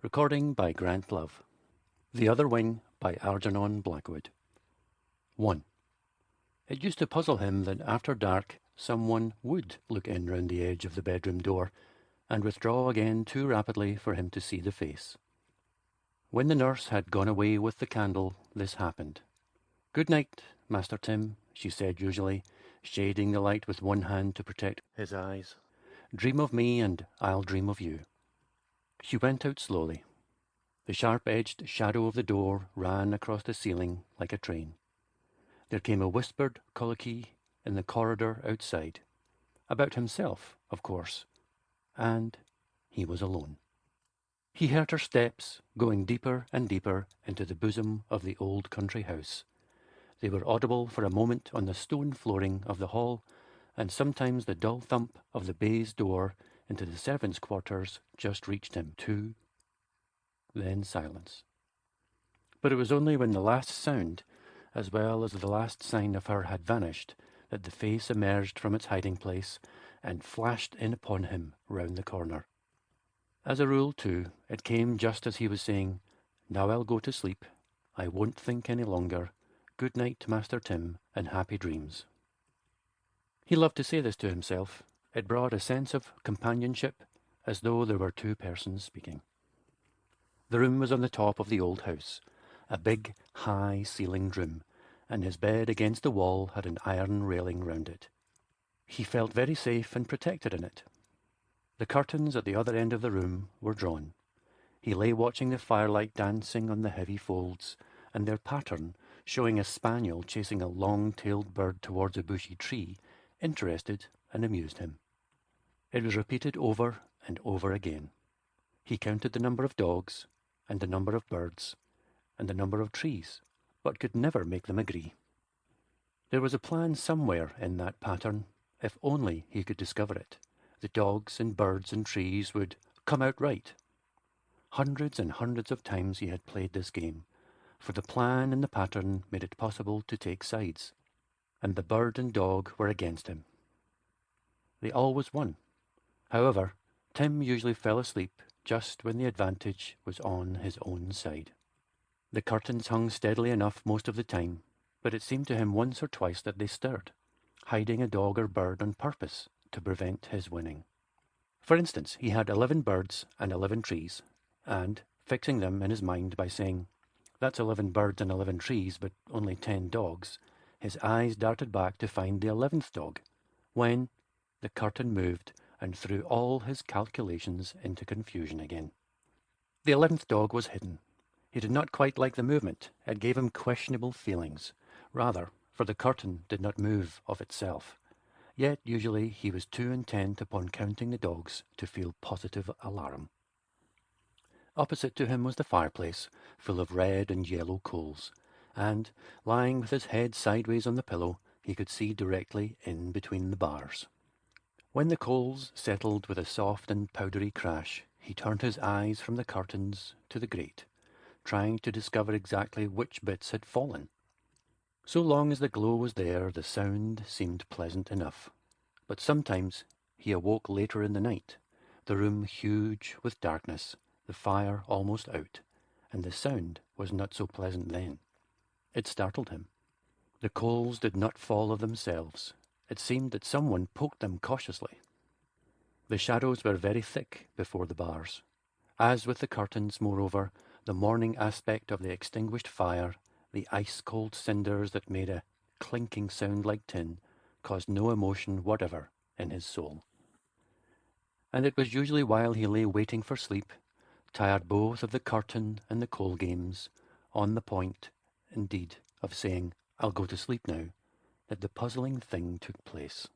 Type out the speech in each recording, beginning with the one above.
Recording by Grant Love. The Other Wing by Algernon Blackwood. 1. It used to puzzle him that after dark someone would look in round the edge of the bedroom door and withdraw again too rapidly for him to see the face. When the nurse had gone away with the candle, this happened. "Good night, Master Tim," she said usually, shading the light with one hand to protect his eyes. "Dream of me and I'll dream of you." She went out slowly. The sharp-edged shadow of the door ran across the ceiling like a train. There came a whispered colloquy in the corridor outside. About himself, of course. And he was alone. He heard her steps going deeper and deeper into the bosom of the old country house. They were audible for a moment on the stone flooring of the hall, and sometimes the dull thump of the baize door into the servants' quarters just reached him, too. Then silence. But it was only when the last sound, as well as the last sign of her, had vanished, that the face emerged from its hiding place and flashed in upon him round the corner. As a rule, too, it came just as he was saying, "Now I'll go to sleep. I won't think any longer. Good night, Master Tim, and happy dreams." He loved to say this to himself. It brought a sense of companionship, as though there were two persons speaking. The room was on the top of the old house, a big, high-ceilinged room, and his bed against the wall had an iron railing round it. He felt very safe and protected in it. The curtains at the other end of the room were drawn. He lay watching the firelight dancing on the heavy folds, and their pattern, showing a spaniel chasing a long-tailed bird towards a bushy tree, interested and amused him. It was repeated over and over again. He counted the number of dogs, and the number of birds, and the number of trees, but could never make them agree. There was a plan somewhere in that pattern. If only he could discover it, the dogs and birds and trees would come out right. Hundreds and hundreds of times he had played this game, for the plan in the pattern made it possible to take sides, and the bird and dog were against him. They always won. However, Tim usually fell asleep just when the advantage was on his own side. The curtains hung steadily enough most of the time, but it seemed to him once or twice that they stirred, hiding a dog or bird on purpose to prevent his winning. For instance, he had 11 birds and 11 trees, and, fixing them in his mind by saying, "That's 11 birds and 11 trees, but only 10 dogs," his eyes darted back to find the 11th dog, when the curtain moved and threw all his calculations into confusion again. The 11th dog was hidden. He did not quite like the movement. It gave him questionable feelings. Rather, for the curtain did not move of itself. Yet usually he was too intent upon counting the dogs to feel positive alarm. Opposite to him was the fireplace, full of red and yellow coals, and, lying with his head sideways on the pillow, he could see directly in between the bars. When the coals settled with a soft and powdery crash, he turned his eyes from the curtains to the grate, trying to discover exactly which bits had fallen. So long as the glow was there, the sound seemed pleasant enough. But sometimes he awoke later in the night, the room huge with darkness, the fire almost out, and the sound was not so pleasant then. It startled him. The coals did not fall of themselves. It seemed that someone poked them cautiously. The shadows were very thick before the bars. As with the curtains, moreover, the morning aspect of the extinguished fire, the ice-cold cinders that made a clinking sound like tin, caused no emotion whatever in his soul. And it was usually while he lay waiting for sleep, tired both of the curtain and the coal games, on the point, indeed, of saying, "I'll go to sleep now," that the puzzling thing took place.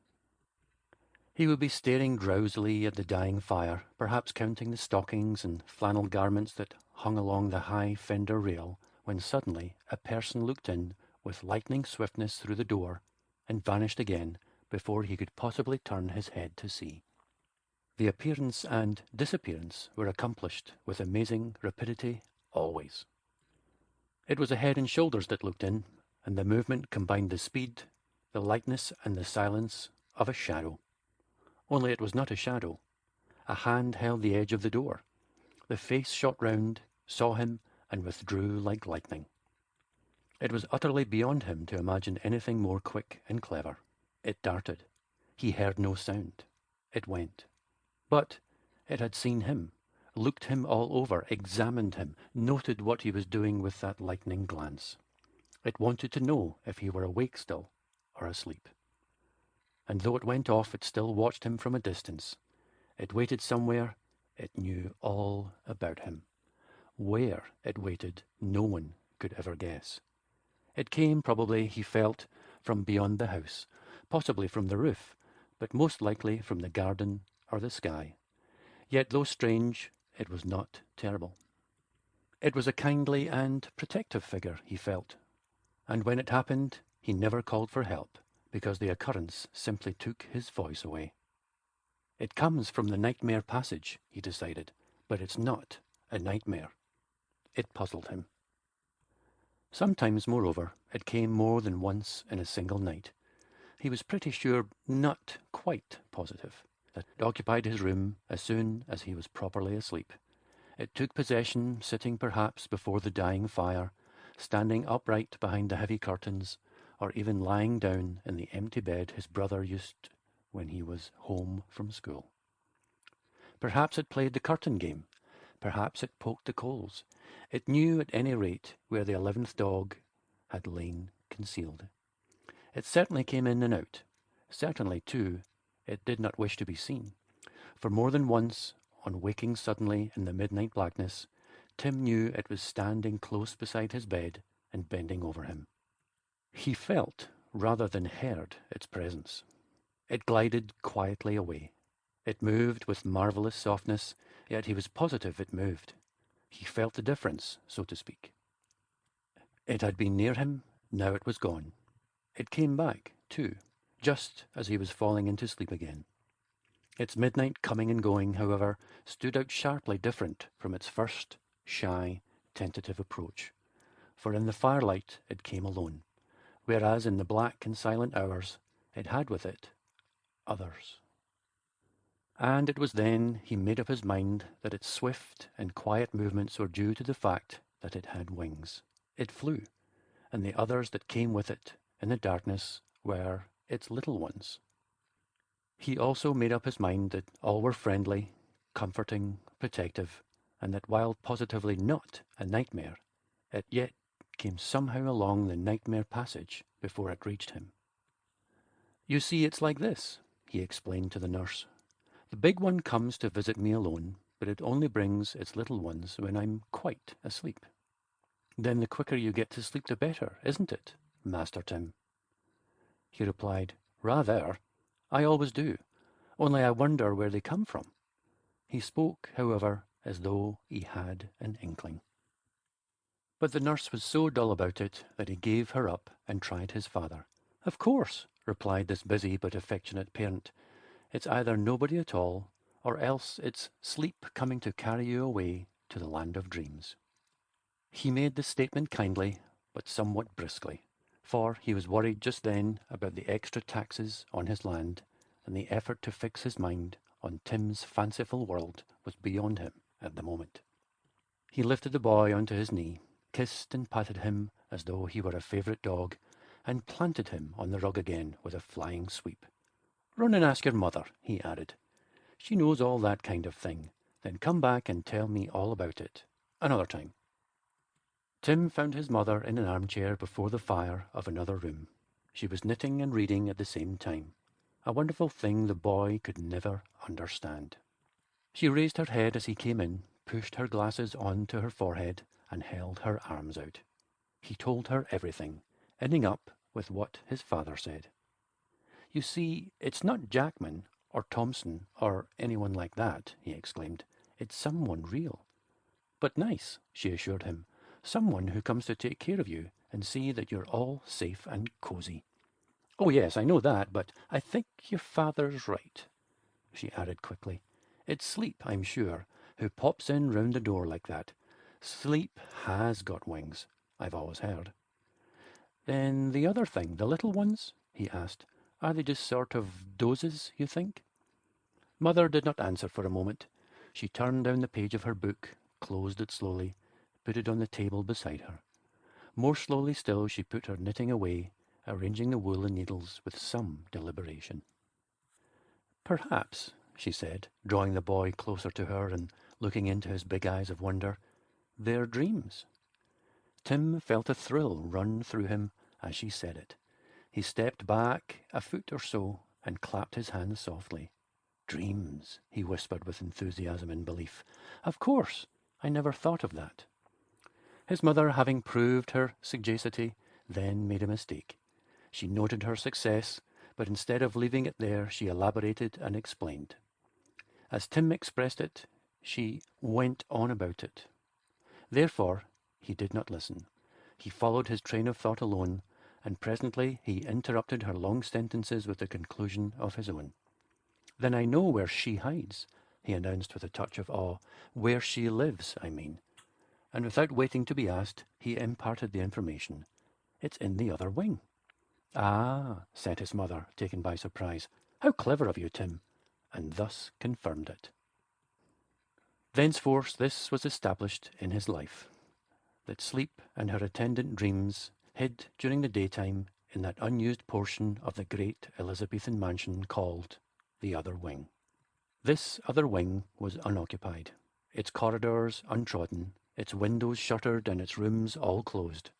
He would be staring drowsily at the dying fire, perhaps counting the stockings and flannel garments that hung along the high fender rail, when suddenly a person looked in with lightning swiftness through the door and vanished again before he could possibly turn his head to see. The appearance and disappearance were accomplished with amazing rapidity always. It was a head and shoulders that looked in, and the movement combined the speed, the lightness, and the silence of a shadow. Only it was not a shadow. A hand held the edge of the door. The face shot round, saw him, and withdrew like lightning. It was utterly beyond him to imagine anything more quick and clever. It darted. He heard no sound. It went. But it had seen him, looked him all over, examined him, noted what he was doing with that lightning glance. It wanted to know if he were awake still or asleep. And though it went off, it still watched him from a distance. It waited somewhere. It knew all about him. Where it waited, no one could ever guess. It came, probably, he felt, from beyond the house, possibly from the roof, but most likely from the garden or the sky. Yet, though strange, it was not terrible. It was a kindly and protective figure, he felt, and when it happened, he never called for help, because the occurrence simply took his voice away. It comes from the nightmare passage, he decided, but it's not a nightmare. It puzzled him. Sometimes, moreover, it came more than once in a single night. He was pretty sure, not quite positive, that it occupied his room as soon as he was properly asleep. It took possession, sitting perhaps before the dying fire, standing upright behind the heavy curtains, or even lying down in the empty bed his brother used when he was home from school. Perhaps it played the curtain game. Perhaps it poked the coals. It knew at any rate where the 11th dog had lain concealed. It certainly came in and out. Certainly, too, it did not wish to be seen. For more than once, on waking suddenly in the midnight blackness, Tim knew it was standing close beside his bed and bending over him. He felt, rather than heard, its presence. It glided quietly away. It moved with marvellous softness, yet he was positive it moved. He felt the difference, so to speak. It had been near him, now it was gone. It came back, too, just as he was falling into sleep again. Its midnight coming and going, however, stood out sharply different from its first, shy, tentative approach. For in the firelight it came alone, whereas in the black and silent hours it had with it others. And it was then he made up his mind that its swift and quiet movements were due to the fact that it had wings. It flew, and the others that came with it in the darkness were its little ones. He also made up his mind that all were friendly, comforting, protective, and that while positively not a nightmare, it yet came somehow along the nightmare passage before it reached him. "You see, it's like this," he explained to the nurse. "The big one comes to visit me alone, but it only brings its little ones when I'm quite asleep." "Then the quicker you get to sleep the better, isn't it, Master Tim?" He replied, "Rather. I always do, only I wonder where they come from." He spoke, however, as though he had an inkling. But the nurse was so dull about it that he gave her up and tried his father. "Of course," replied this busy but affectionate parent, "it's either nobody at all, or else it's sleep coming to carry you away to the land of dreams." He made this statement kindly, but somewhat briskly, for he was worried just then about the extra taxes on his land, and the effort to fix his mind on Tim's fanciful world was beyond him at the moment. He lifted the boy onto his knee, kissed and patted him as though he were a favourite dog, and planted him on the rug again with a flying sweep. "Run and ask your mother," he added. "She knows all that kind of thing. Then come back and tell me all about it another time." Tim found his mother in an armchair before the fire of another room. She was knitting and reading at the same time, a wonderful thing the boy could never understand. She raised her head as he came in, pushed her glasses on to her forehead, and held her arms out. He told her everything, ending up with what his father said. "You see, it's not Jackman or Thompson or anyone like that," he exclaimed. "It's someone real." "But nice," she assured him. "Someone who comes to take care of you and see that you're all safe and cozy." "Oh, yes, I know that, but I think your father's right," she added quickly. "It's Sleep, I'm sure, who pops in round the door like that. Sleep has got wings, I've always heard." "Then the other thing, the little ones?" he asked. "Are they just sort of dozes, you think?" Mother did not answer for a moment. She turned down the page of her book, closed it slowly, put it on the table beside her. More slowly still she put her knitting away, arranging the wool and needles with some deliberation. "Perhaps," she said, drawing the boy closer to her and looking into his big eyes of wonder, "they're dreams." Tim felt a thrill run through him as she said it. He stepped back a foot or so and clapped his hands softly. "Dreams," he whispered with enthusiasm and belief. "Of course, I never thought of that." His mother, having proved her sagacity, then made a mistake. She noted her success, but instead of leaving it there, she elaborated and explained. As Tim expressed it, she went on about it. Therefore, he did not listen. He followed his train of thought alone, and presently he interrupted her long sentences with the conclusion of his own. "Then I know where she hides," he announced with a touch of awe. "Where she lives, I mean." And without waiting to be asked, he imparted the information. "It's in the other wing." "Ah," said his mother, taken by surprise. "How clever of you, Tim," and thus confirmed it. Thenceforth this was established in his life, that sleep and her attendant dreams hid during the daytime in that unused portion of the great Elizabethan mansion called the other wing. This other wing was unoccupied, its corridors untrodden, its windows shuttered and its rooms all closed.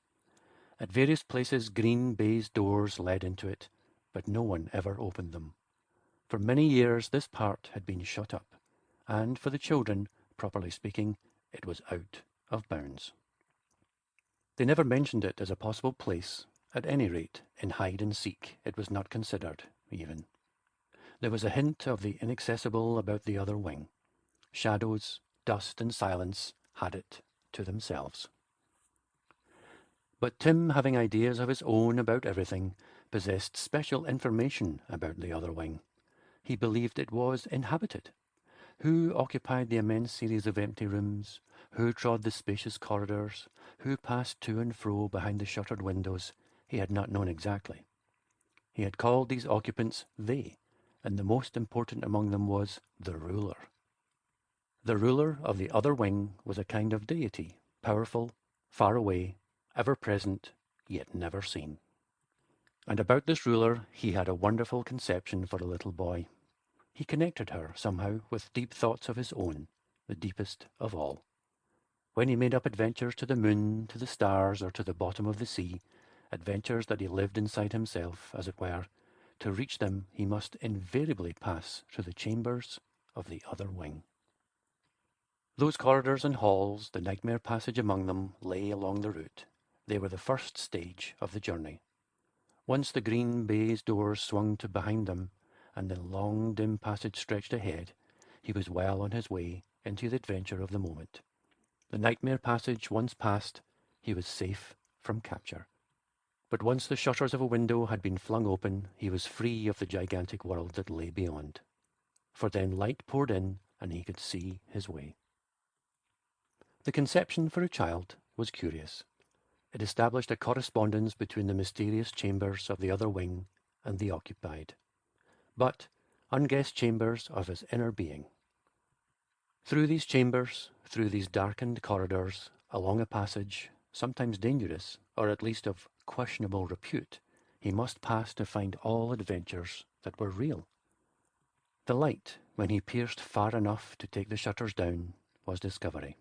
At various places green baize doors led into it, but no one ever opened them. For many years this part had been shut up, and for the children, properly speaking, it was out of bounds. They never mentioned it as a possible place. At any rate, in hide and seek it was not considered, even. There was a hint of the inaccessible about the other wing. Shadows, dust, and silence had it to themselves. But Tim, having ideas of his own about everything, possessed special information about the other wing. He believed it was inhabited. Who occupied the immense series of empty rooms? Who trod the spacious corridors? Who passed to and fro behind the shuttered windows? He had not known exactly. He had called these occupants they, and the most important among them was the ruler. The ruler of the other wing was a kind of deity, powerful, far away, ever present, yet never seen. And about this ruler he had a wonderful conception for a little boy. He connected her, somehow, with deep thoughts of his own, the deepest of all. When he made up adventures to the moon, to the stars, or to the bottom of the sea, adventures that he lived inside himself, as it were, to reach them he must invariably pass through the chambers of the other wing. Those corridors and halls, the nightmare passage among them, lay along the route. They were the first stage of the journey. Once the green baize doors swung to behind him, and the long dim passage stretched ahead, he was well on his way into the adventure of the moment. The nightmare passage once passed, he was safe from capture. But once the shutters of a window had been flung open, he was free of the gigantic world that lay beyond. For then light poured in, and he could see his way. The conception for a child was curious. It established a correspondence between the mysterious chambers of the other wing and the occupied, but unguessed chambers of his inner being. Through these chambers, through these darkened corridors, along a passage, sometimes dangerous, or at least of questionable repute, he must pass to find all adventures that were real. The light, when he pierced far enough to take the shutters down, was discovery.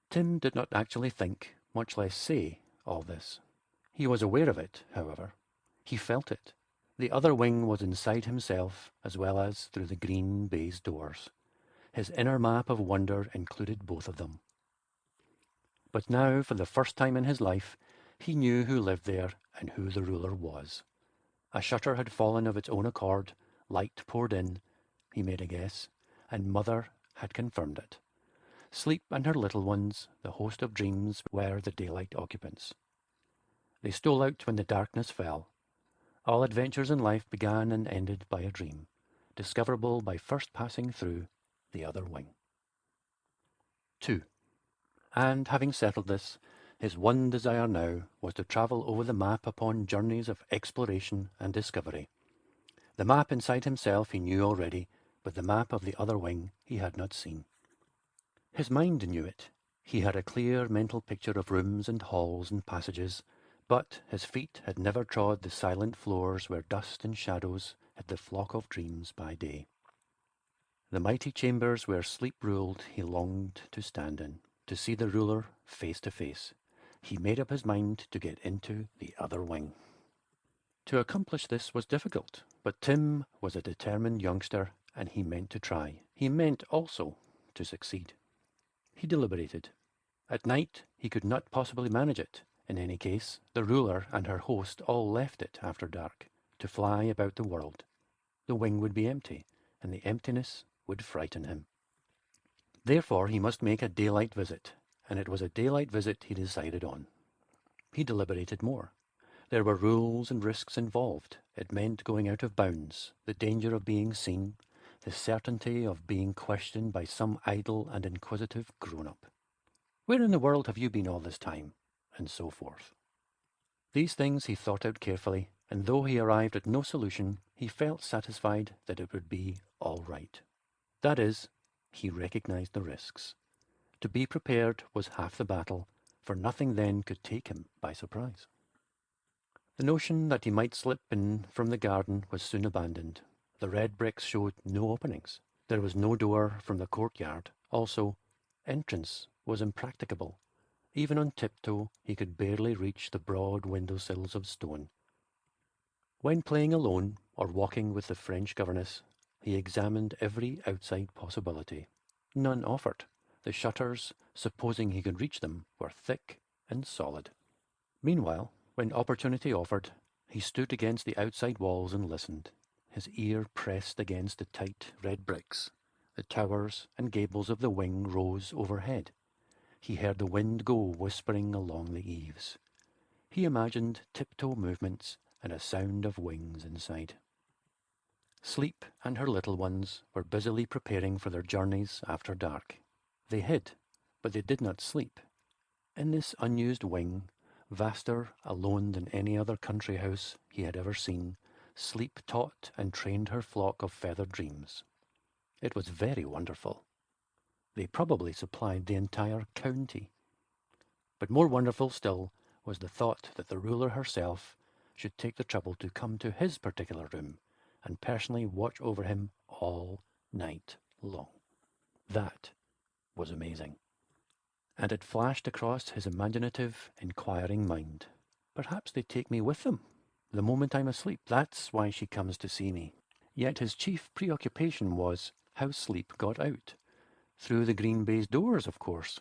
Tim did not actually think, much less say, all this. He was aware of it, however. He felt it. The other wing was inside himself, as well as through the green baize doors. His inner map of wonder included both of them. But now, for the first time in his life, he knew who lived there and who the ruler was. A shutter had fallen of its own accord, light poured in, he made a guess, and Mother had confirmed it. Sleep and her little ones, the host of dreams, were the daylight occupants. They stole out when the darkness fell. All adventures in life began and ended by a dream, discoverable by first passing through the other wing. 2. And having settled this, his one desire now was to travel over the map upon journeys of exploration and discovery. The map inside himself he knew already, but the map of the other wing he had not seen. His mind knew it. He had a clear mental picture of rooms and halls and passages, but his feet had never trod the silent floors where dust and shadows hid the flock of dreams by day. The mighty chambers where sleep ruled he longed to stand in, to see the ruler face to face. He made up his mind to get into the other wing. To accomplish this was difficult, but Tim was a determined youngster, and he meant to try. He meant also to succeed. He deliberated. At night he could not possibly manage it. In any case, the ruler and her host all left it after dark, to fly about the world. The wing would be empty, and the emptiness would frighten him. Therefore he must make a daylight visit, and it was a daylight visit he decided on. He deliberated more. There were rules and risks involved. It meant going out of bounds, the danger of being seen, the certainty of being questioned by some idle and inquisitive grown-up. Where in the world have you been all this time? And so forth. These things he thought out carefully, and though he arrived at no solution, he felt satisfied that it would be all right. That is, he recognized the risks. To be prepared was half the battle, for nothing then could take him by surprise. The notion that he might slip in from the garden was soon abandoned. The red bricks showed no openings. There was no door from the courtyard. Also, entrance was impracticable. Even on tiptoe, he could barely reach the broad window-sills of stone. When playing alone or walking with the French governess, he examined every outside possibility. None offered. The shutters, supposing he could reach them, were thick and solid. Meanwhile, when opportunity offered, he stood against the outside walls and listened, his ear pressed against the tight red bricks. The towers and gables of the wing rose overhead. He heard the wind go whispering along the eaves. He imagined tiptoe movements and a sound of wings inside. Sleep and her little ones were busily preparing for their journeys after dark. They hid, but they did not sleep. In this unused wing, vaster alone than any other country house he had ever seen, Sleep taught and trained her flock of feathered dreams. It was very wonderful. They probably supplied the entire county. But more wonderful still was the thought that the ruler herself should take the trouble to come to his particular room and personally watch over him all night long. That was amazing. And it flashed across his imaginative, inquiring mind. Perhaps they take me with them. The moment I'm asleep, that's why she comes to see me. Yet his chief preoccupation was how Sleep got out. Through the green baize doors, of course.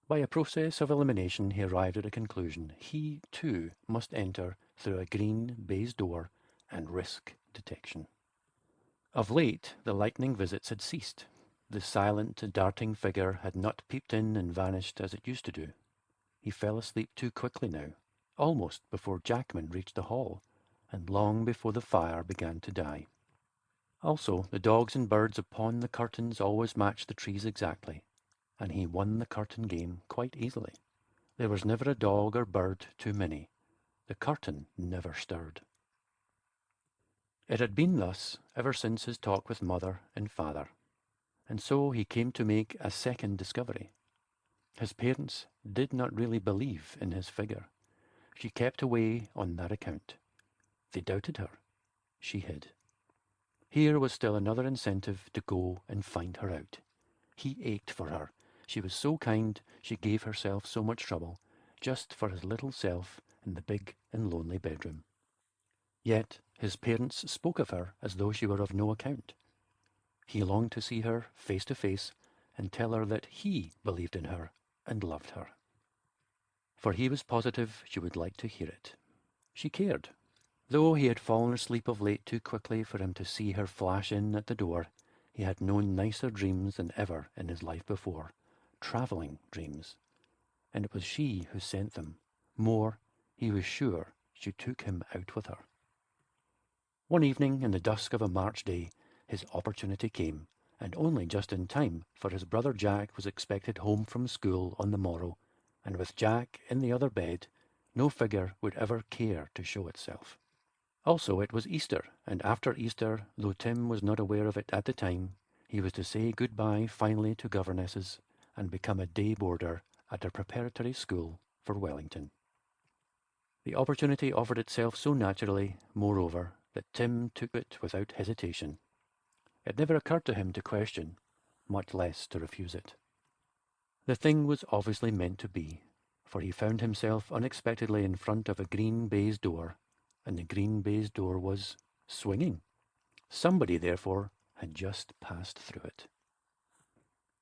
By a process of elimination, he arrived at a conclusion. He, too, must enter through a green baize door and risk detection. Of late, the lightning visits had ceased. The silent, darting figure had not peeped in and vanished as it used to do. He fell asleep too quickly now, almost before Jackman reached the hall, and long before the fire began to die. Also, the dogs and birds upon the curtains always matched the trees exactly, and he won the curtain game quite easily. There was never a dog or bird too many. The curtain never stirred. It had been thus ever since his talk with mother and father, and so he came to make a second discovery. His parents did not really believe in his figure. She kept away on that account. They doubted her. She hid. Here was still another incentive to go and find her out. He ached for her. She was so kind, she gave herself so much trouble, just for his little self in the big and lonely bedroom. Yet his parents spoke of her as though she were of no account. He longed to see her face to face and tell her that he believed in her and loved her. For he was positive she would like to hear it. She cared. Though he had fallen asleep of late too quickly for him to see her flash in at the door, he had known nicer dreams than ever in his life before, travelling dreams. And it was she who sent them. More, he was sure she took him out with her. One evening in the dusk of a March day, his opportunity came, and only just in time, for his brother Jack was expected home from school on the morrow, and with Jack in the other bed, no figure would ever care to show itself. Also, it was Easter, and after Easter, though Tim was not aware of it at the time, he was to say good-bye finally to governesses and become a day boarder at a preparatory school for Wellington. The opportunity offered itself so naturally, moreover, that Tim took it without hesitation. It never occurred to him to question, much less to refuse it. The thing was obviously meant to be, for he found himself unexpectedly in front of a green baize door, and the green baize door was swinging. Somebody, therefore, had just passed through it.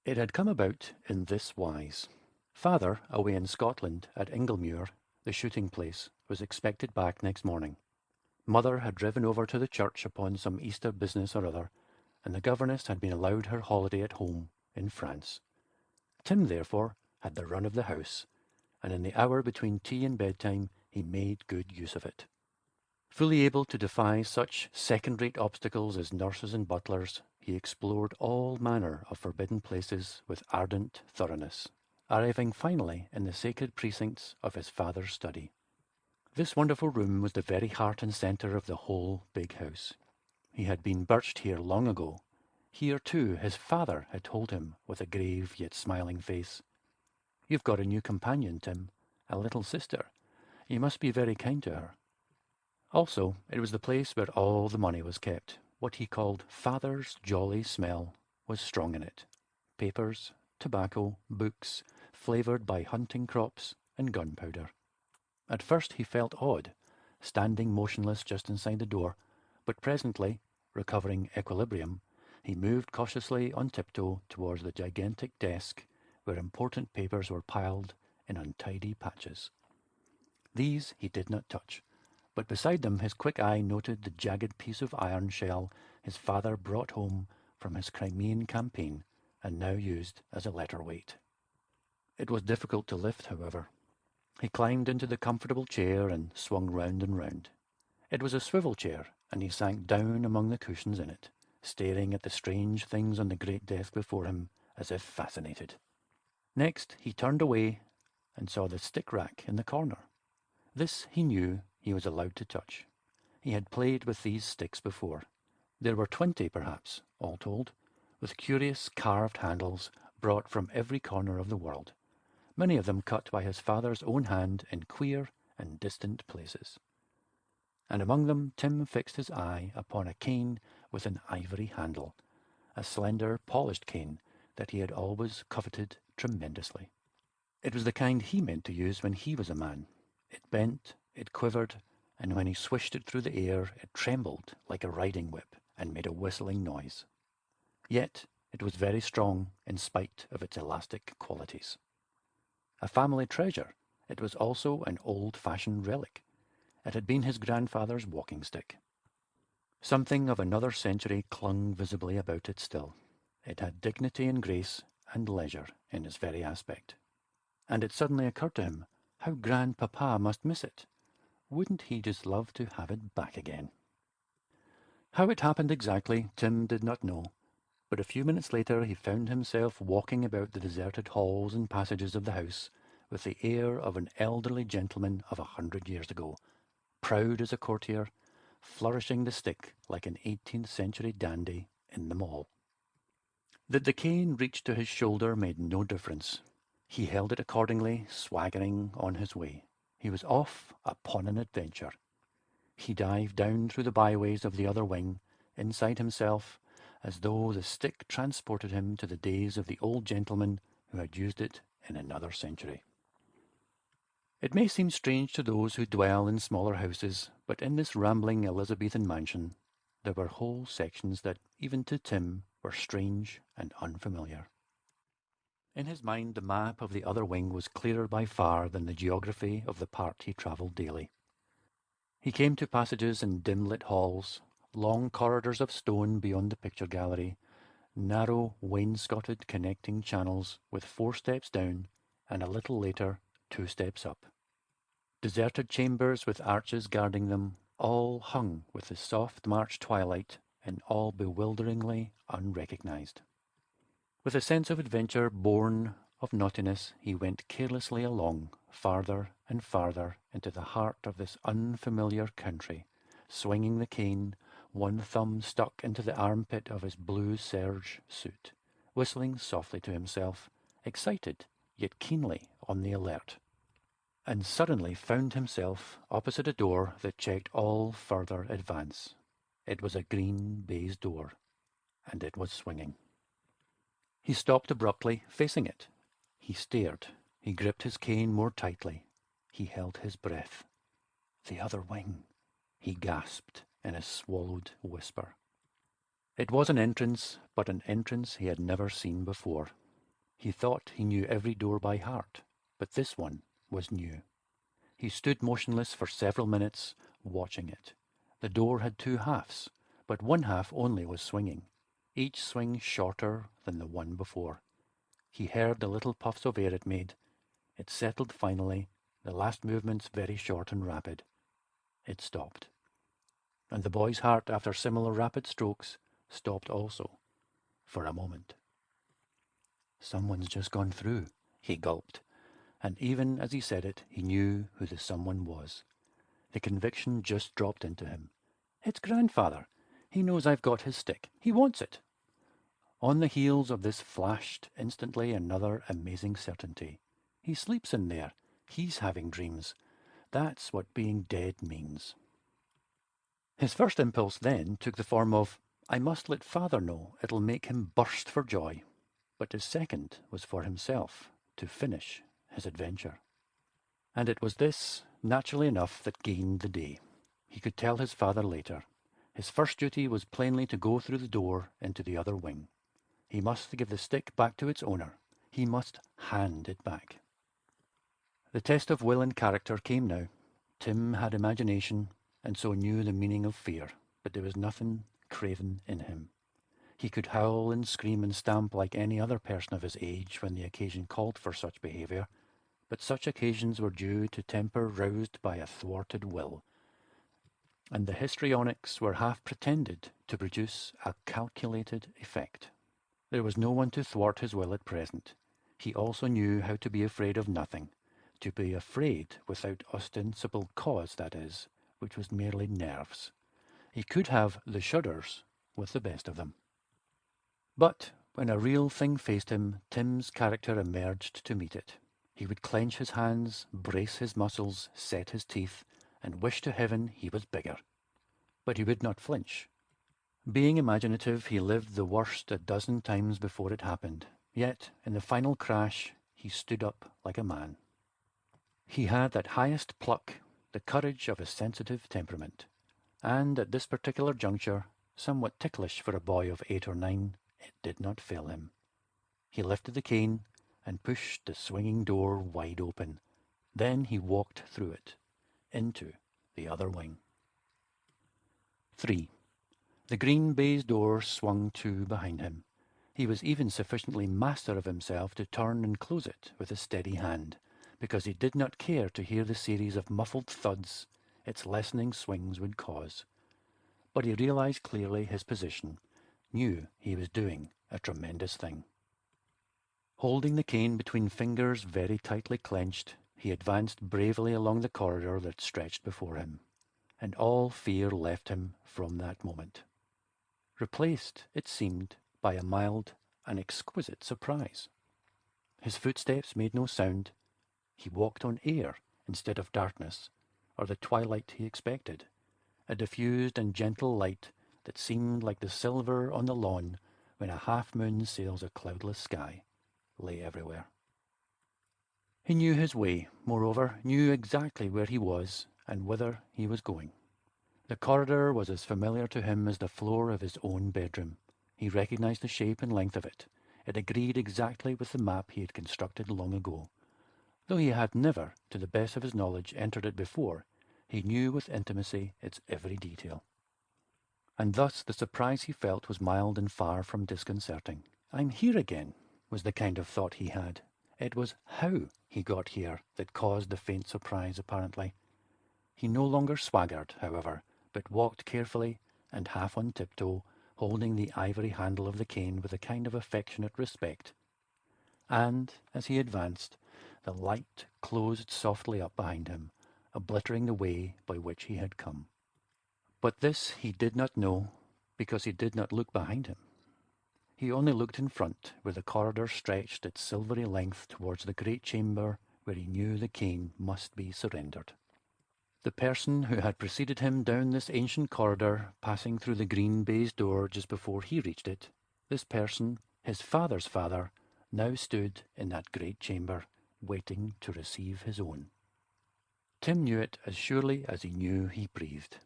It had come about in this wise. Father, away in Scotland at Inglemuir, the shooting place, was expected back next morning. Mother had driven over to the church upon some Easter business or other, and the governess had been allowed her holiday at home in France. Tim, therefore, had the run of the house, and in the hour between tea and bedtime he made good use of it. Fully able to defy such second-rate obstacles as nurses and butlers, he explored all manner of forbidden places with ardent thoroughness, arriving finally in the sacred precincts of his father's study. This wonderful room was the very heart and centre of the whole big house. He had been birched here long ago. Here, too, his father had told him with a grave yet smiling face, "You've got a new companion, Tim, a little sister. You must be very kind to her." Also, it was the place where all the money was kept. What he called father's jolly smell was strong in it. Papers, tobacco, books, flavoured by hunting crops and gunpowder. At first he felt odd, standing motionless just inside the door, but presently, recovering equilibrium, he moved cautiously on tiptoe towards the gigantic desk where important papers were piled in untidy patches. These he did not touch, but beside them his quick eye noted the jagged piece of iron shell his father brought home from his Crimean campaign and now used as a letter weight. It was difficult to lift, however. He climbed into the comfortable chair and swung round and round. It was a swivel chair, and he sank down among the cushions in it, staring at the strange things on the great desk before him as if fascinated. Next he turned away and saw the stick rack in the corner. This he knew he was allowed to touch. He had played with these sticks before. There were 20, perhaps, all told, with curious carved handles brought from every corner of the world, many of them cut by his father's own hand in queer and distant places. And among them Tim fixed his eye upon a cane with an ivory handle, a slender, polished cane that he had always coveted tremendously. It was the kind he meant to use when he was a man. It bent, it quivered, and when he swished it through the air, it trembled like a riding whip and made a whistling noise. Yet it was very strong in spite of its elastic qualities. A family treasure, it was also an old-fashioned relic. It had been his grandfather's walking stick. Something of another century clung visibly about it still. It had dignity and grace and leisure in its very aspect. And it suddenly occurred to him how grandpapa must miss it. Wouldn't he just love to have it back again? How it happened exactly, Tim did not know, but a few minutes later he found himself walking about the deserted halls and passages of the house with the air of an elderly gentleman of 100 years ago, proud as a courtier, flourishing the stick like an 18th century dandy in the Mall. That the cane reached to his shoulder made no difference. He held it accordingly, swaggering on his way. He was off upon an adventure. He dived down through the byways of the other wing, inside himself, as though the stick transported him to the days of the old gentleman who had used it in another century. It may seem strange to those who dwell in smaller houses, but in this rambling Elizabethan mansion there were whole sections that, even to Tim, were strange and unfamiliar. In his mind the map of the other wing was clearer by far than the geography of the part he travelled daily. He came to passages and dim-lit halls, long corridors of stone beyond the picture gallery, narrow wainscoted connecting channels with 4 steps down, and a little later 2 steps up. Deserted chambers with arches guarding them, all hung with the soft March twilight and all bewilderingly unrecognized. With a sense of adventure born of naughtiness, he went carelessly along, farther and farther into the heart of this unfamiliar country, swinging the cane, one thumb stuck into the armpit of his blue serge suit, whistling softly to himself, excited yet keenly on the alert, and suddenly found himself opposite a door that checked all further advance. It was a green baize door, and it was swinging. He stopped abruptly, facing it. He stared. He gripped his cane more tightly. He held his breath. The other wing, he gasped in a swallowed whisper. It was an entrance, but an entrance he had never seen before. He thought he knew every door by heart, but this one was new. He stood motionless for several minutes, watching it. The door had two halves, but one half only was swinging, each swing shorter than the one before. He heard the little puffs of air it made. It settled finally, the last movements very short and rapid. It stopped. And the boy's heart, after similar rapid strokes, stopped also, for a moment. Someone's just gone through, he gulped, and even as he said it, he knew who the someone was. The conviction just dropped into him. It's grandfather. He knows I've got his stick. He wants it. On the heels of this flashed instantly another amazing certainty. He sleeps in there. He's having dreams. That's what being dead means. His first impulse then took the form of, I must let father know. It'll make him burst for joy. But his second was for himself, to finish his adventure. And it was this, naturally enough, that gained the day. He could tell his father later. His first duty was plainly to go through the door into the other wing. He must give the stick back to its owner. He must hand it back. The test of will and character came now. Tim had imagination, and so knew the meaning of fear, but there was nothing craven in him. He could howl and scream and stamp like any other person of his age when the occasion called for such behaviour, but such occasions were due to temper roused by a thwarted will, and the histrionics were half pretended to produce a calculated effect. There was no one to thwart his will at present. He also knew how to be afraid of nothing, to be afraid without ostensible cause, that is, which was merely nerves. He could have the shudders with the best of them. But when a real thing faced him, Tim's character emerged to meet it. He would clench his hands, brace his muscles, set his teeth, and wish to heaven he was bigger. But he would not flinch. Being imaginative, he lived the worst a dozen times before it happened. Yet, in the final crash, he stood up like a man. He had that highest pluck, the courage of a sensitive temperament. And at this particular juncture, somewhat ticklish for a boy of 8 or 9, it did not fail him. He lifted the cane and pushed the swinging door wide open. Then he walked through it, into the other wing. 3. The green baize door swung to behind him. He was even sufficiently master of himself to turn and close it with a steady hand, because he did not care to hear the series of muffled thuds its lessening swings would cause. But he realized clearly his position, knew he was doing a tremendous thing. Holding the cane between fingers very tightly clenched, he advanced bravely along the corridor that stretched before him, and all fear left him from that moment, replaced, it seemed, by a mild and exquisite surprise. His footsteps made no sound. He walked on air instead of darkness, or the twilight he expected, a diffused and gentle light that seemed like the silver on the lawn when a half-moon sails a cloudless sky, lay everywhere. He knew his way, moreover, knew exactly where he was and whither he was going. The corridor was as familiar to him as the floor of his own bedroom. He recognized the shape and length of it. It agreed exactly with the map he had constructed long ago. Though he had never, to the best of his knowledge, entered it before, he knew with intimacy its every detail. And thus the surprise he felt was mild and far from disconcerting. I'm here again, was the kind of thought he had. It was how he got here that caused the faint surprise, apparently. He no longer swaggered, however, but walked carefully and half on tiptoe, holding the ivory handle of the cane with a kind of affectionate respect. And, as he advanced, the light closed softly up behind him, obliterating the way by which he had come. But this he did not know, because he did not look behind him. He only looked in front, where the corridor stretched its silvery length towards the great chamber where he knew the cane must be surrendered. The person who had preceded him down this ancient corridor, passing through the green baize door just before he reached it, this person, his father's father, now stood in that great chamber, waiting to receive his own. Tim knew it as surely as he knew he breathed.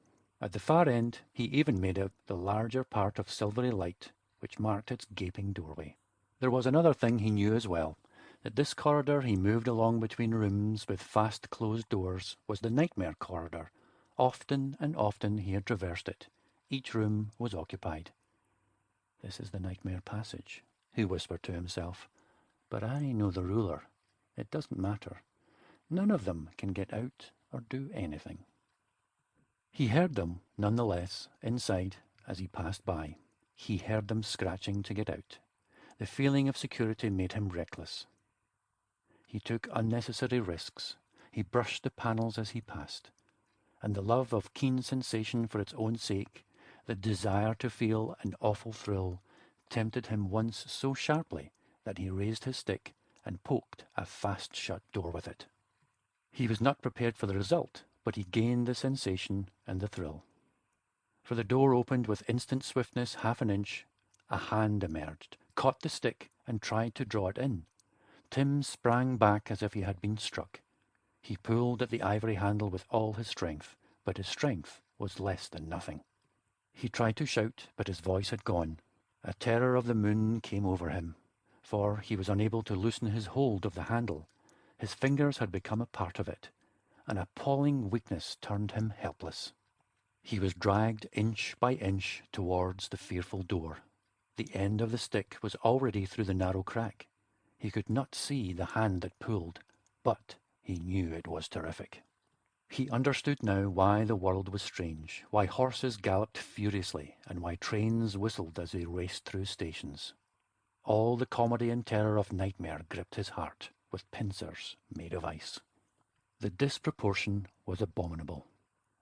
At the far end, he even made out the larger part of silvery light which marked its gaping doorway. There was another thing he knew as well, that this corridor he moved along between rooms with fast-closed doors was the nightmare corridor. Often and often he had traversed it. Each room was occupied. "This is the nightmare passage," he whispered to himself. "But I know the ruler. It doesn't matter. None of them can get out or do anything." He heard them, nonetheless, inside as he passed by. He heard them scratching to get out. The feeling of security made him reckless. He took unnecessary risks. He brushed the panels as he passed. And the love of keen sensation for its own sake, the desire to feel an awful thrill, tempted him once so sharply that he raised his stick and poked a fast-shut door with it. He was not prepared for the result, but he gained the sensation and the thrill. For the door opened with instant swiftness half an inch. A hand emerged, caught the stick, and tried to draw it in. Tim sprang back as if he had been struck. He pulled at the ivory handle with all his strength, but his strength was less than nothing. He tried to shout, but his voice had gone. A terror of the moon came over him, for he was unable to loosen his hold of the handle. His fingers had become a part of it. An appalling weakness turned him helpless. He was dragged inch by inch towards the fearful door. The end of the stick was already through the narrow crack. He could not see the hand that pulled, but he knew it was terrific. He understood now why the world was strange, why horses galloped furiously, and why trains whistled as they raced through stations. All the comedy and terror of nightmare gripped his heart with pincers made of ice. The disproportion was abominable.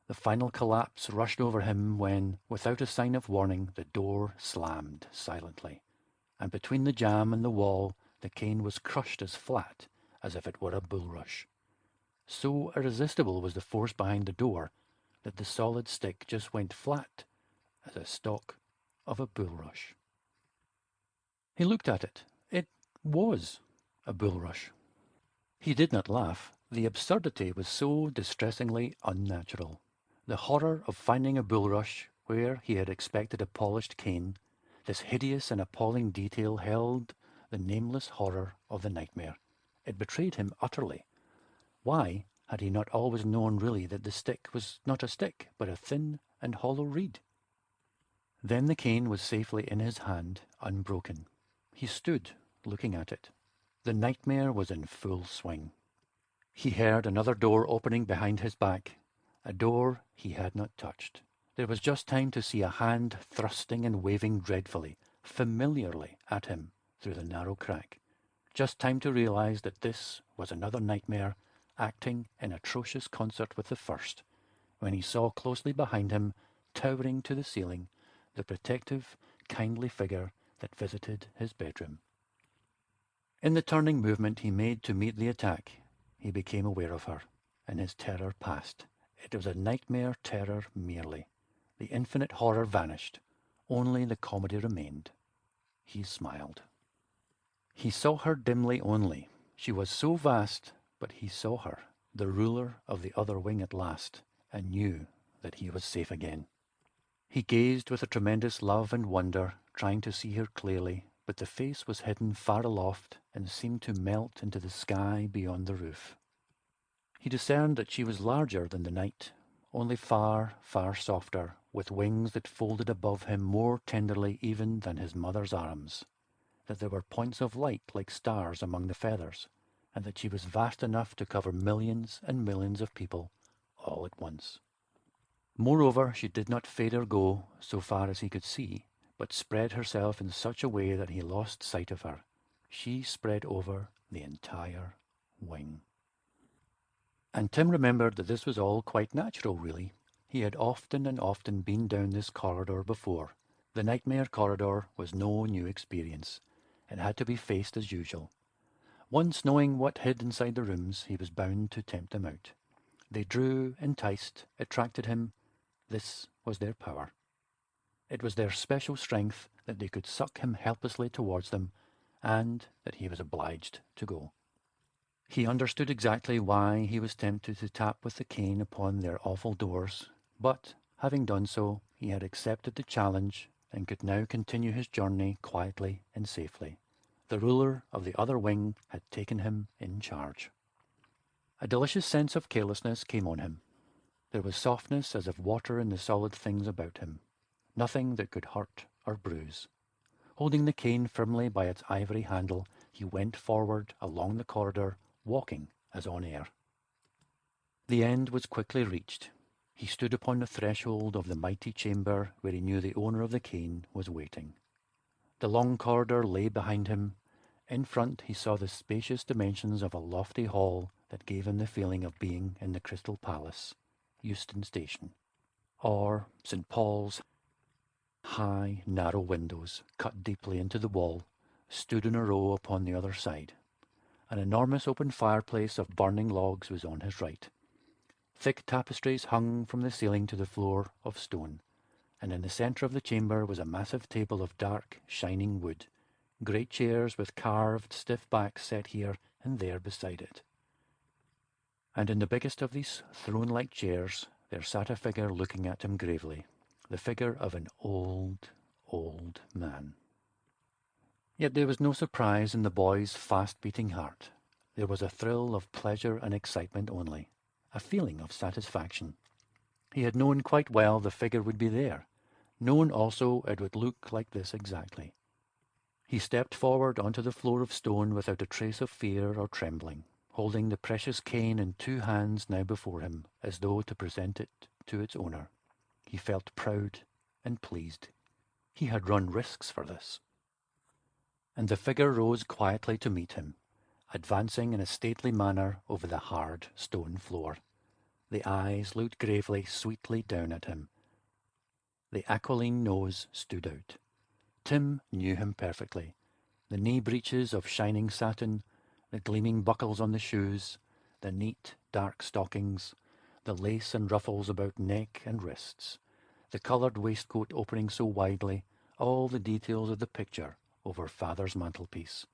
The final collapse rushed over him when, without a sign of warning, the door slammed silently, and between the jamb and the wall the cane was crushed as flat as if it were a bulrush. So irresistible was the force behind the door that the solid stick just went flat as a stalk of a bulrush. He looked at it. It was a bulrush. He did not laugh. The absurdity was so distressingly unnatural. The horror of finding a bulrush where he had expected a polished cane, this hideous and appalling detail held the nameless horror of the nightmare. It betrayed him utterly. Why had he not always known really that the stick was not a stick, but a thin and hollow reed? Then the cane was safely in his hand, unbroken. He stood, looking at it. The nightmare was in full swing. He heard another door opening behind his back, a door he had not touched. There was just time to see a hand thrusting and waving dreadfully, familiarly at him through the narrow crack. Just time to realize that this was another nightmare acting in atrocious concert with the first, when he saw closely behind him, towering to the ceiling, the protective, kindly figure that visited his bedroom. In the turning movement he made to meet the attack, he became aware of her, and his terror passed. It was a nightmare terror merely. The infinite horror vanished. Only the comedy remained. He smiled. He saw her dimly only. She was so vast, but he saw her, the ruler of the other wing at last, and knew that he was safe again. He gazed with a tremendous love and wonder, trying to see her clearly, but the face was hidden far aloft and seemed to melt into the sky beyond the roof. He discerned that she was larger than the night, only far, far softer, with wings that folded above him more tenderly even than his mother's arms, that there were points of light like stars among the feathers, and that she was vast enough to cover millions and millions of people all at once. Moreover, she did not fade or go, so far as he could see, but spread herself in such a way that he lost sight of her. She spread over the entire wing. And Tim remembered that this was all quite natural, really. He had often and often been down this corridor before. The nightmare corridor was no new experience. It had to be faced as usual. Once knowing what hid inside the rooms, he was bound to tempt them out. They drew, enticed, attracted him. This was their power. It was their special strength that they could suck him helplessly towards them, and that he was obliged to go. He understood exactly why he was tempted to tap with the cane upon their awful doors, but, having done so, he had accepted the challenge and could now continue his journey quietly and safely. The ruler of the other wing had taken him in charge. A delicious sense of carelessness came on him. There was softness as of water in the solid things about him, nothing that could hurt or bruise. Holding the cane firmly by its ivory handle, he went forward along the corridor, walking as on air. The end was quickly reached. He stood upon the threshold of the mighty chamber where he knew the owner of the cane was waiting. The long corridor lay behind him. In front he saw the spacious dimensions of a lofty hall that gave him the feeling of being in the Crystal Palace, Euston Station, or St. Paul's. High, narrow windows, cut deeply into the wall, stood in a row upon the other side. An enormous open fireplace of burning logs was on his right. Thick tapestries hung from the ceiling to the floor of stone, and in the centre of the chamber was a massive table of dark, shining wood, great chairs with carved, stiff backs set here and there beside it. And in the biggest of these throne-like chairs there sat a figure looking at him gravely, the figure of an old, old man. Yet there was no surprise in the boy's fast-beating heart. There was a thrill of pleasure and excitement only, a feeling of satisfaction. He had known quite well the figure would be there, known also it would look like this exactly. He stepped forward onto the floor of stone without a trace of fear or trembling, holding the precious cane in two hands now before him, as though to present it to its owner. He felt proud and pleased. He had run risks for this. And the figure rose quietly to meet him, advancing in a stately manner over the hard stone floor. The eyes looked gravely, sweetly down at him. The aquiline nose stood out. Tim knew him perfectly. The knee breeches of shining satin, the gleaming buckles on the shoes, the neat, dark stockings, the lace and ruffles about neck and wrists, the coloured waistcoat opening so widely, all the details of the picture over father's mantelpiece,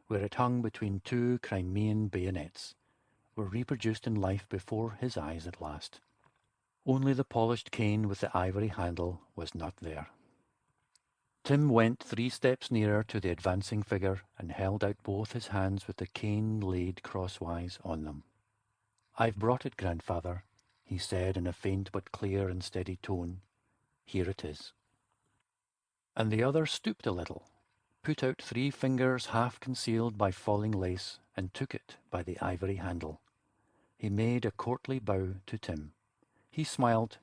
where it hung between two Crimean bayonets, were reproduced in life before his eyes at last. Only the polished cane with the ivory handle was not there. Tim went 3 steps nearer to the advancing figure and held out both his hands with the cane laid crosswise on them. "I've brought it, grandfather," he said in a faint but clear and steady tone. "Here it is." And the other stooped a little, put out 3 fingers half concealed by falling lace, and took it by the ivory handle. He made a courtly bow to Tim. He smiled,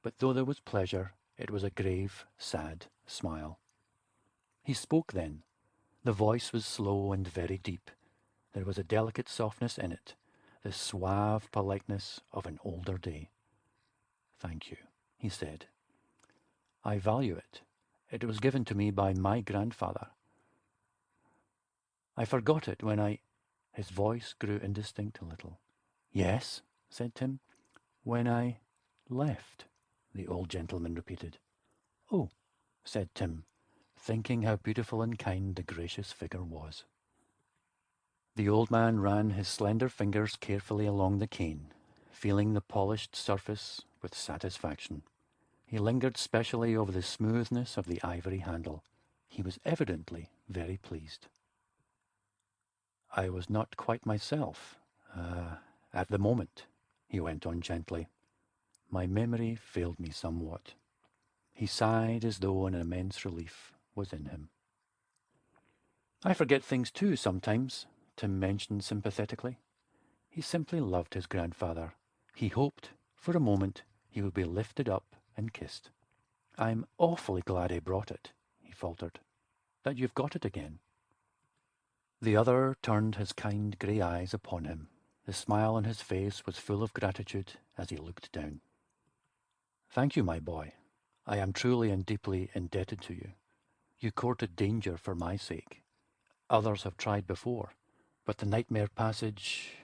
but though there was pleasure, it was a grave, sad smile. He spoke then. The voice was slow and very deep. There was a delicate softness in it, the suave politeness of an older day. "Thank you," he said. "I value it. It was given to me by my grandfather. I forgot it when I—" His voice grew indistinct a little. "Yes," said Tim. "When I left," the old gentleman repeated. "Oh," said Tim, thinking how beautiful and kind the gracious figure was. The old man ran his slender fingers carefully along the cane, feeling the polished surface with satisfaction. He lingered specially over the smoothness of the ivory handle. He was evidently very pleased. "I was not quite myself, at the moment," he went on gently. "My memory failed me somewhat." He sighed as though an immense relief was in him. "I forget things too sometimes," Tim mentioned sympathetically. He simply loved his grandfather. He hoped, for a moment, he would be lifted up and kissed. "I'm awfully glad I brought it," he faltered, "that you've got it again." The other turned his kind grey eyes upon him. The smile on his face was full of gratitude as he looked down. "Thank you, my boy. I am truly and deeply indebted to you. You courted danger for my sake. Others have tried before, but the nightmare passage...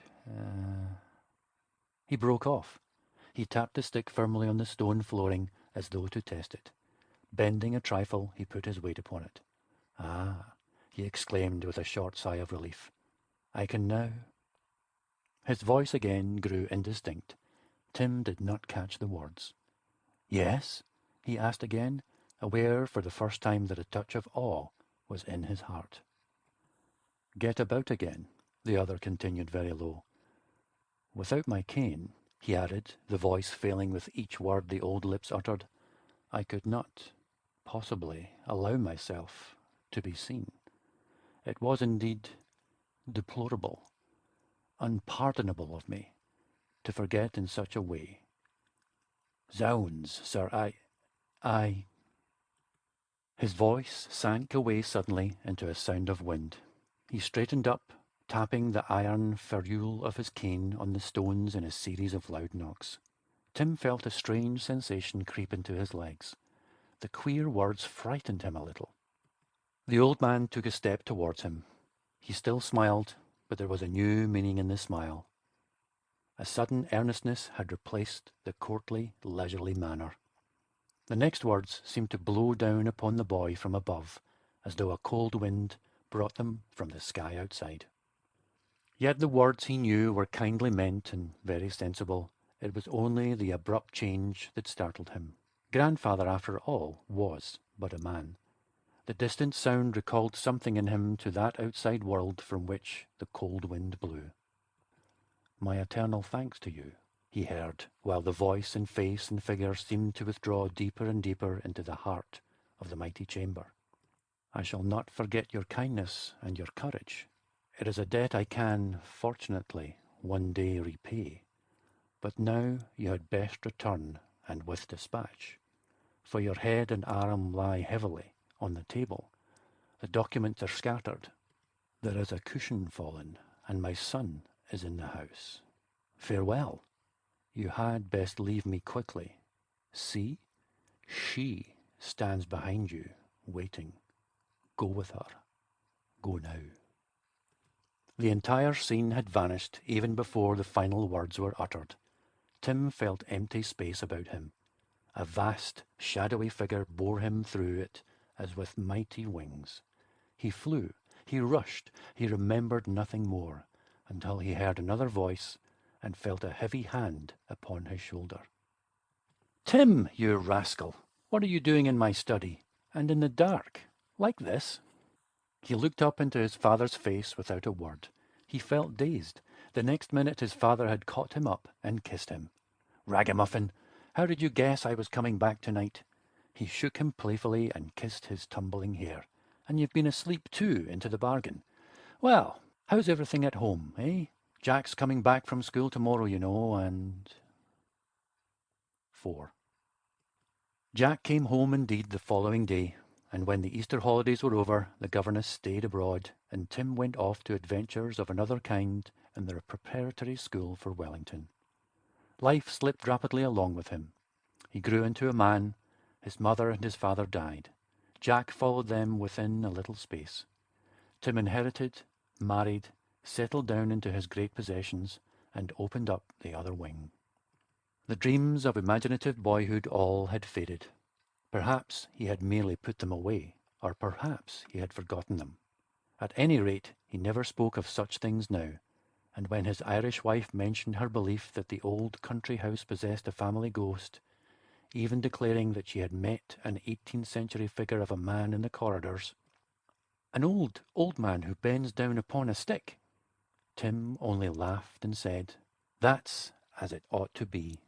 He broke off. He tapped the stick firmly on the stone flooring as though to test it. Bending a trifle, he put his weight upon it. Ah, he exclaimed with a short sigh of relief. I can now... His voice again grew indistinct. Tim did not catch the words. Yes? He asked again, aware for the first time that a touch of awe was in his heart. Get about again, the other continued very low. Without my cane, he added, the voice failing with each word the old lips uttered, I could not, possibly, allow myself to be seen. It was indeed deplorable, unpardonable of me, to forget in such a way. Zounds, sir, I... His voice sank away suddenly into a sound of wind. He straightened up, tapping the iron ferrule of his cane on the stones in a series of loud knocks. Tim felt a strange sensation creep into his legs. The queer words frightened him a little. The old man took a step towards him. He still smiled, but there was a new meaning in the smile. A sudden earnestness had replaced the courtly, leisurely manner. The next words seemed to blow down upon the boy from above, as though a cold wind brought them from the sky outside. Yet the words he knew were kindly meant and very sensible. It was only the abrupt change that startled him. Grandfather, after all, was but a man. The distant sound recalled something in him to that outside world from which the cold wind blew. My eternal thanks to you, he heard, while the voice and face and figure seemed to withdraw deeper and deeper into the heart of the mighty chamber. I shall not forget your kindness and your courage. It is a debt I can, fortunately, one day repay. But now you had best return, and with dispatch, for your head and arm lie heavily on the table. The documents are scattered. There is a cushion fallen, and my son is in the house. Farewell. You had best leave me quickly. See, she stands behind you, waiting. Go with her. Go now. The entire scene had vanished even before the final words were uttered. Tim felt empty space about him. A vast, shadowy figure bore him through it as with mighty wings. He flew, he rushed, he remembered nothing more, until he heard another voice and felt a heavy hand upon his shoulder. Tim, you rascal! What are you doing in my study, and in the dark, like this? He looked up into his father's face without a word. He felt dazed. The next minute his father had caught him up and kissed him. Ragamuffin! How did you guess I was coming back tonight? He shook him playfully and kissed his tumbling hair. And you've been asleep too, into the bargain. Well, how's everything at home, eh? Jack's coming back from school tomorrow, you know, and... 4. Jack came home indeed the following day, and when the Easter holidays were over, the governess stayed abroad, and Tim went off to adventures of another kind in their preparatory school for Wellington. Life slipped rapidly along with him. He grew into a man. His mother and his father died. Jack followed them within a little space. Tim inherited, married, settled down into his great possessions, and opened up the other wing. The dreams of imaginative boyhood all had faded. Perhaps he had merely put them away, or perhaps he had forgotten them. At any rate, he never spoke of such things now, and when his Irish wife mentioned her belief that the old country house possessed a family ghost, even declaring that she had met an 18th century figure of a man in the corridors, an old man who bends down upon a stick, Tim only laughed and said, That's as it ought to be,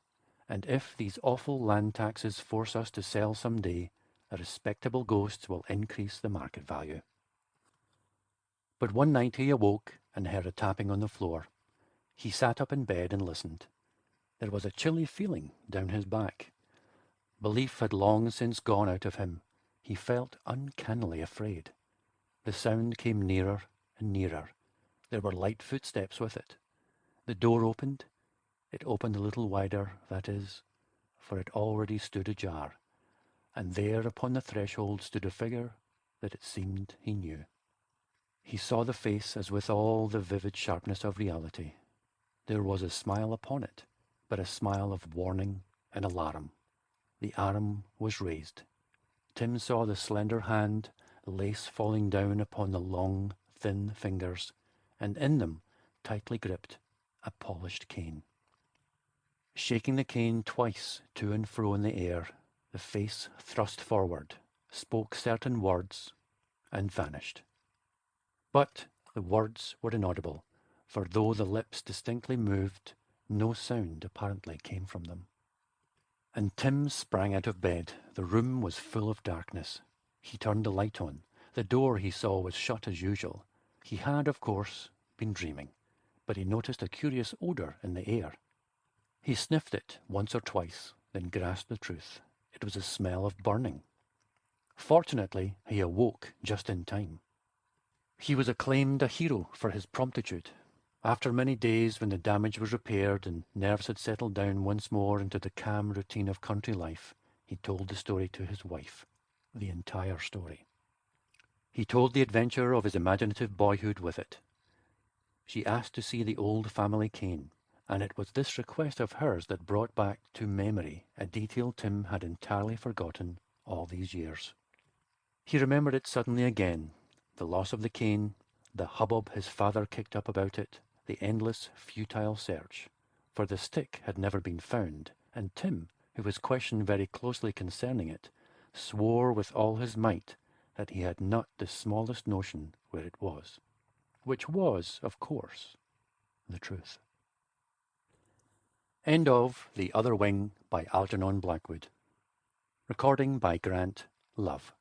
and if these awful land taxes force us to sell some day, a respectable ghost will increase the market value. But one night he awoke and heard a tapping on the floor. He sat up in bed and listened. There was a chilly feeling down his back. Belief had long since gone out of him. He felt uncannily afraid. The sound came nearer and nearer. There were light footsteps with it. The door opened. It opened a little wider, that is, for it already stood ajar. and there upon the threshold stood a figure that it seemed he knew. He saw the face as with all the vivid sharpness of reality. There was a smile upon it, but a smile of warning and alarm. The arm was raised. Tim saw the slender hand, lace falling down upon the long, thin fingers, and in them, tightly gripped, a polished cane. Shaking the cane twice to and fro in the air, the face thrust forward, spoke certain words, and vanished. But the words were inaudible, for though the lips distinctly moved, no sound apparently came from them. And Tim sprang out of bed. The room was full of darkness. He turned the light on. The door, he saw, was shut as usual. He had, of course, been dreaming, but he noticed a curious odour in the air. He sniffed it once or twice, then grasped the truth. It was a smell of burning. Fortunately, he awoke just in time. He was acclaimed a hero for his promptitude. After many days, when the damage was repaired and nerves had settled down once more into the calm routine of country life, he told the story to his wife, the entire story. He told the adventure of his imaginative boyhood with it. She asked to see the old family cane, and it was this request of hers that brought back to memory a detail Tim had entirely forgotten all these years. He remembered it suddenly again, the loss of the cane, the hubbub his father kicked up about it, the endless, futile search. For the stick had never been found, and Tim, who was questioned very closely concerning it, swore with all his might that he had not the smallest notion where it was, which was, of course, the truth. End of The Other Wing by Algernon Blackwood. Recording by Grant Love.